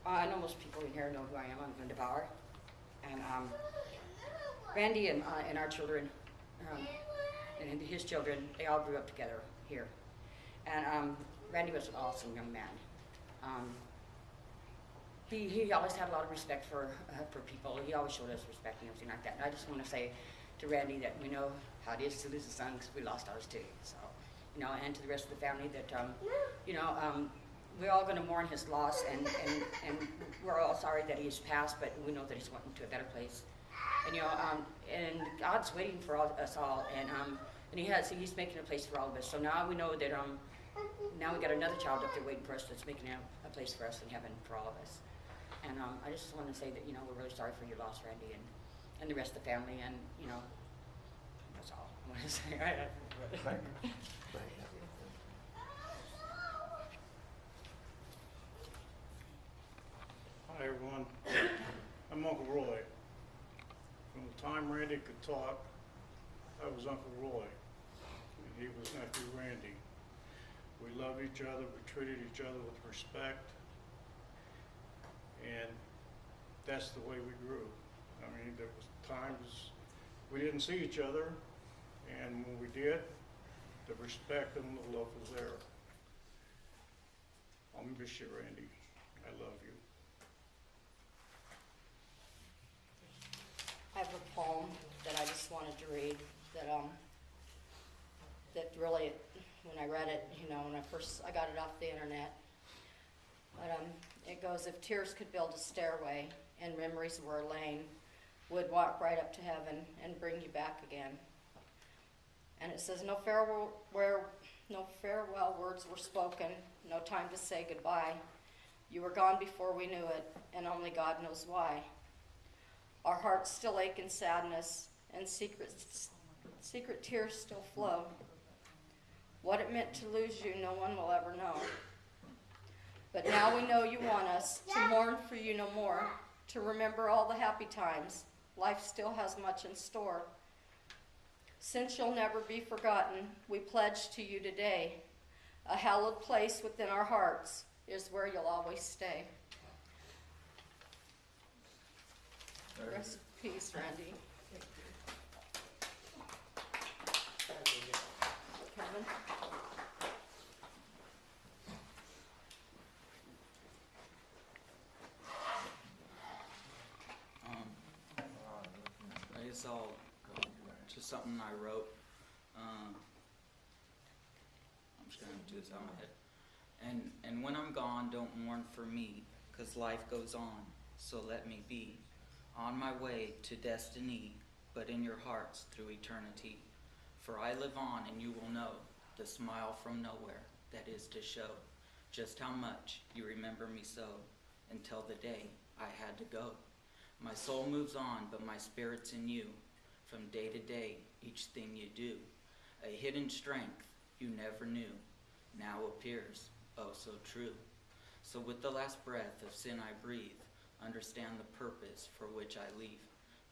I know most people in here know who I am. I'm Linda Bauer. And Randy and our children, and his children, they all grew up together here. And Randy was an awesome young man. He always had a lot of respect for people. He always showed us respect and everything like that. And I just want to say to Randy that we know how it is to lose a son, because we lost ours too. So, you know, and to the rest of the family that, you know, we're all going to mourn his loss, and we're all sorry that he's passed, but we know that he's going to a better place. And you know, and God's waiting for us all, and he's making a place for all of us. So now we know that now we got another child up there waiting for us that's making a place for us in heaven for all of us. And I just want to say that, you know, we're really sorry for your loss, Randy, and the rest of the family, and you know, that's all I want to say. Thank you. Hi everyone, I'm Uncle Roy. From the time Randy could talk, I was Uncle Roy, and he was nephew Randy. We loved each other, we treated each other with respect, and that's the way we grew. I mean, there was times we didn't see each other, and when we did, the respect and the love was there. I'll miss you, Randy. I love you. I have a poem that I just wanted to read that really, when I read it, you know, when I got it off the internet. But it goes, if tears could build a stairway and memories were a lane, would walk right up to heaven and bring you back again. And it says, no farewell words were spoken, no time to say goodbye. You were gone before we knew it, and only God knows why. Our hearts still ache in sadness, and secret tears still flow. What it meant to lose you, no one will ever know. But now we know you want us to mourn for you no more, to remember all the happy times. Life still has much in store. Since you'll never be forgotten, we pledge to you today, a hallowed place within our hearts is where you'll always stay. Rest in peace, Randy. Kevin? I guess I'll go to something I wrote. I'm just going to do this out of my head. And when I'm gone, don't mourn for me, 'cause life goes on, so let me be. On my way to destiny, but in your hearts through eternity. For I live on, and you will know the smile from nowhere that is to show just how much you remember me so, until the day I had to go. My soul moves on, but my spirit's in you. From day to day, each thing you do, a hidden strength you never knew, now appears, oh so true. So with the last breath of sin I breathe, understand the purpose for which I leave,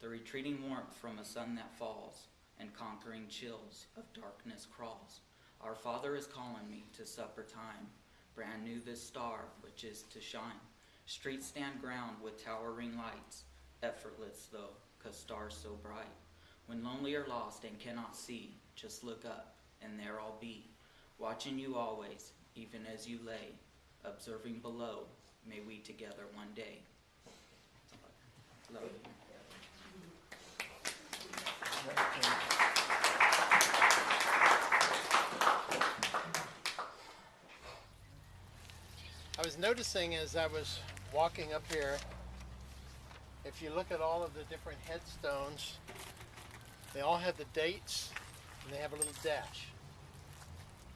the retreating warmth from a sun that falls, and conquering chills of darkness crawls. Our Father is calling me to supper time, brand new this star which is to shine. Streets stand ground with towering lights, effortless though, 'cause stars so bright. When lonely or lost and cannot see, just look up and there I'll be, watching you always, even as you lay, observing below, may we together one day. Love you. I was noticing as I was walking up here, if you look at all of the different headstones, they all have the dates and they have a little dash.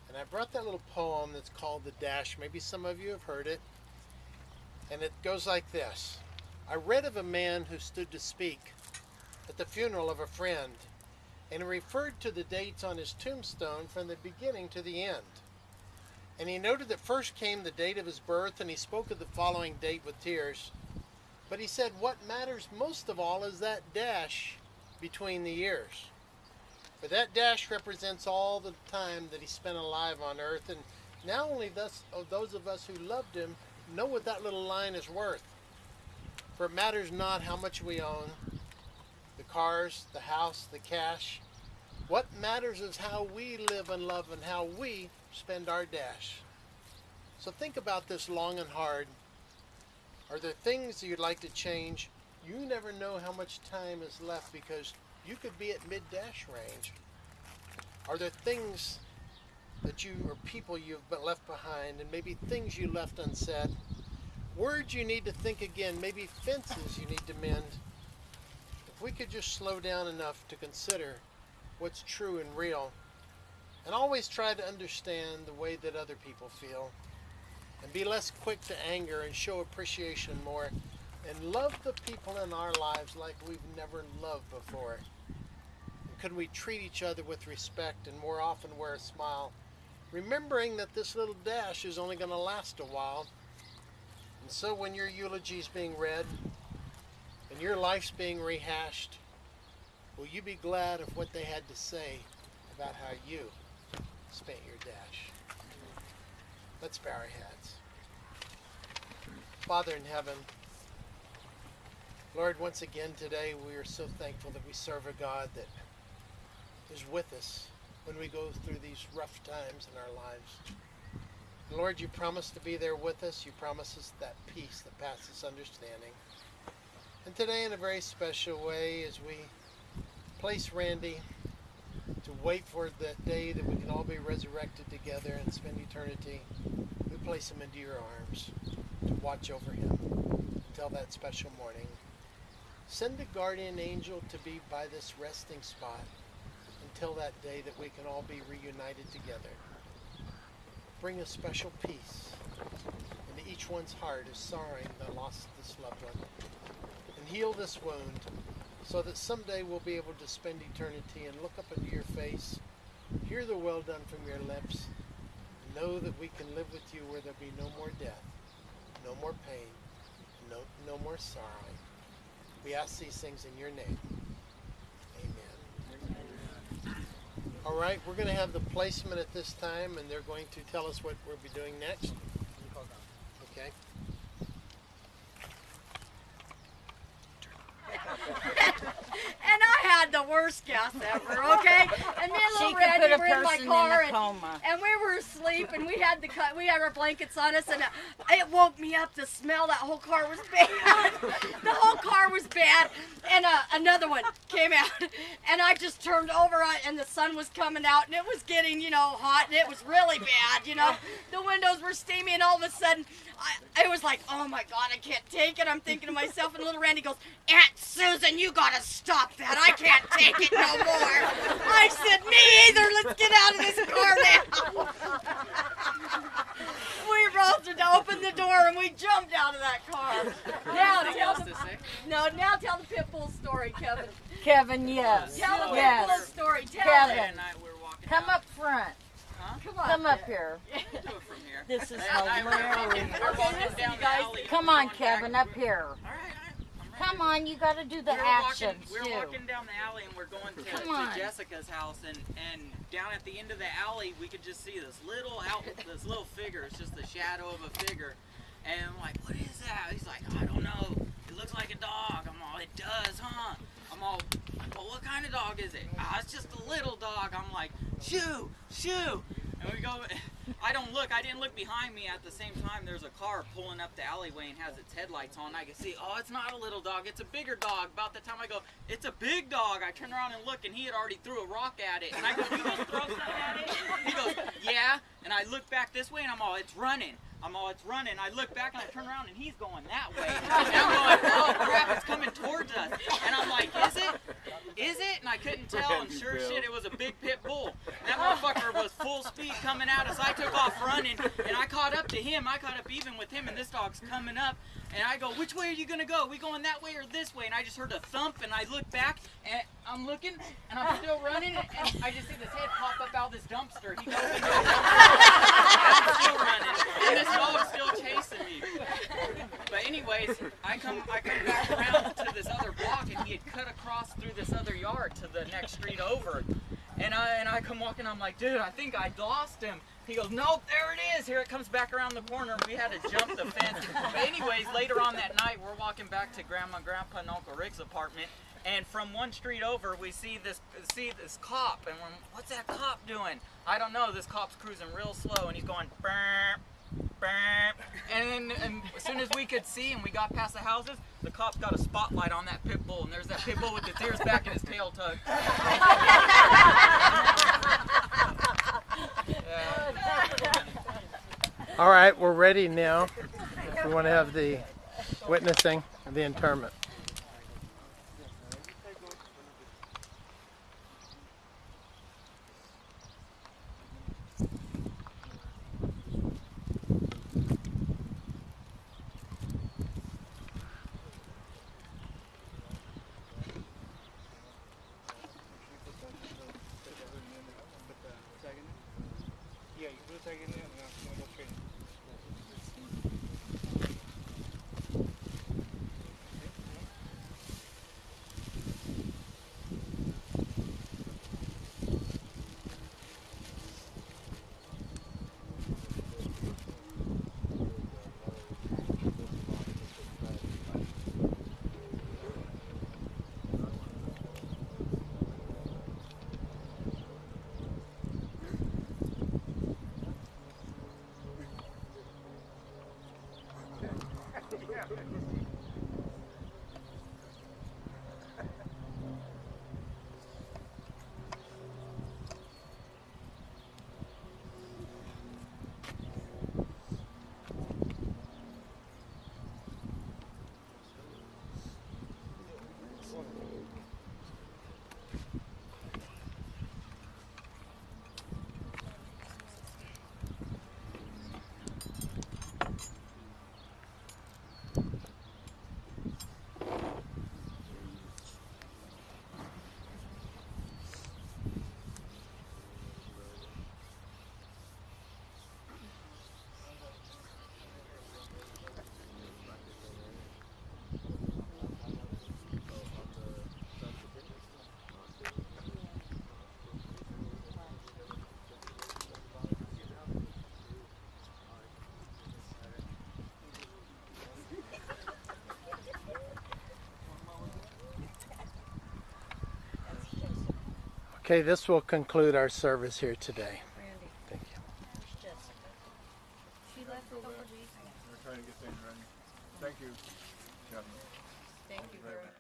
And I brought that little poem that's called The Dash. Maybe some of you have heard it. And it goes like this. I read of a man who stood to speak at the funeral of a friend, and he referred to the dates on his tombstone from the beginning to the end. And he noted that first came the date of his birth, and he spoke of the following date with tears. But he said what matters most of all is that dash between the years. For that dash represents all the time that he spent alive on earth, and now only those of us who loved him know what that little line is worth. For it matters not how much we own, the cars, the house, the cash. What matters is how we live and love and how we spend our dash. So think about this long and hard. Are there things that you'd like to change? You never know how much time is left because you could be at mid-dash range. Are there things that you or people you've left behind, and maybe things you left unsaid? Words you need to think again, maybe fences you need to mend. If we could just slow down enough to consider what's true and real, and always try to understand the way that other people feel, and be less quick to anger and show appreciation more, and love the people in our lives like we've never loved before. And could we treat each other with respect and more often wear a smile, remembering that this little dash is only going to last a while. And so when your eulogy's being read and your life's being rehashed, will you be glad of what they had to say about how you spent your dash? Let's bow our heads. Father in heaven, Lord, once again today we are so thankful that we serve a God that is with us when we go through these rough times in our lives. And Lord, you promise to be there with us. You promise us that peace that passes understanding. And today, in a very special way, as we place Randy to wait for that day that we can all be resurrected together and spend eternity, we place him into your arms to watch over him until that special morning. Send a guardian angel to be by this resting spot until that day that we can all be reunited together. Bring a special peace into each one's heart who's sorrowing the loss of this loved one. And heal this wound so that someday we'll be able to spend eternity and look up into your face, hear the well done from your lips, and know that we can live with you where there'll be no more death, no more pain, no more sorrow. We ask these things in your name. Amen. All right, we're going to have the placement at this time, and they're going to tell us what we'll be doing next. Okay. And I had the worst guess ever, okay? And me and little Randy were in my car, and we were asleep, and we had our blankets on us, and it woke me up. The smell, that whole car was bad. The whole car was bad, and another one came out, and I just turned over, and the sun was coming out, and it was getting, hot, and it was really bad, The windows were steamy, and all of a sudden, I was like, oh my God, I can't take it. I'm thinking to myself, and little Randy goes, Aunt Susan, you gotta stop that. I can't take it no more. I said, me either. Let's get out of this car now. We rolled to open the door and we jumped out of that car. Now tell the pit bull story, Kevin. Kevin, yes. Tell the yes. pit bull story. Tell Kevin, it. come up front. Huh? Come on. Come up here. Do it from here. This is hilarious. We're walking down the alley. Come on, Kevin, up here. All right. Come on, you got to do the actions We're too. walking down the alley and we're going to Jessica's house, and down at the end of the alley we could just see this little figure. It's just the shadow of a figure, and I'm like, what is that? He's like, I don't know. It looks like a dog. I'm all, it does, huh? I'm all, well, what kind of dog is it? It's just a little dog. I'm like, shoo, shoo. And we go, I didn't look behind me. At the same time, there's a car pulling up the alleyway and has its headlights on. I can see, oh, it's not a little dog, it's a bigger dog. About the time I go, it's a big dog, I turn around and look, and he had already threw a rock at it. And I go, you just throw something at it? He goes, yeah. And I look back this way, and I'm all, it's running. It's running. I look back, and I turn around, and he's going that way. And I'm going, oh, crap, it's coming towards us. And I'm like, is it? Is it? And I couldn't tell, and sure as shit, it was a big pit bull. That motherfucker was full speed coming at us. I took off running, and I caught up to him. I caught up even with him, and this dog's coming up. And I go, which way are you going to go? We going that way or this way? And I just heard a thump, and I look back, and I'm looking, and I'm still running, and I just see this head pop up out of this dumpster. He goes into the dumpster. I'm still running, and this dog's still chasing me. But anyways, I come back around to this other block, and he had cut across through this other yard to the next street over. And I come walking, I'm like, dude, I think I lost him. He goes, nope, there it is. Here it comes back around the corner. We had to jump the fence. But anyways, later on that night, we're walking back to Grandma, Grandpa, and Uncle Rick's apartment. And from one street over, we see this cop. And we're, what's that cop doing? I don't know. This cop's cruising real slow, and he's going, burp, burp. And then as soon as we could see and we got past the houses, the cop's got a spotlight on that pit bull. And there's that pit bull with its ears back and his tail tucked. All right, we're ready now. If we want to have the witnessing of the interment. Okay, this will conclude our service here today. Randy. Thank you. There's Jessica. She left a couple weeks. We're trying to get things ready. Thank you. Thank you very much.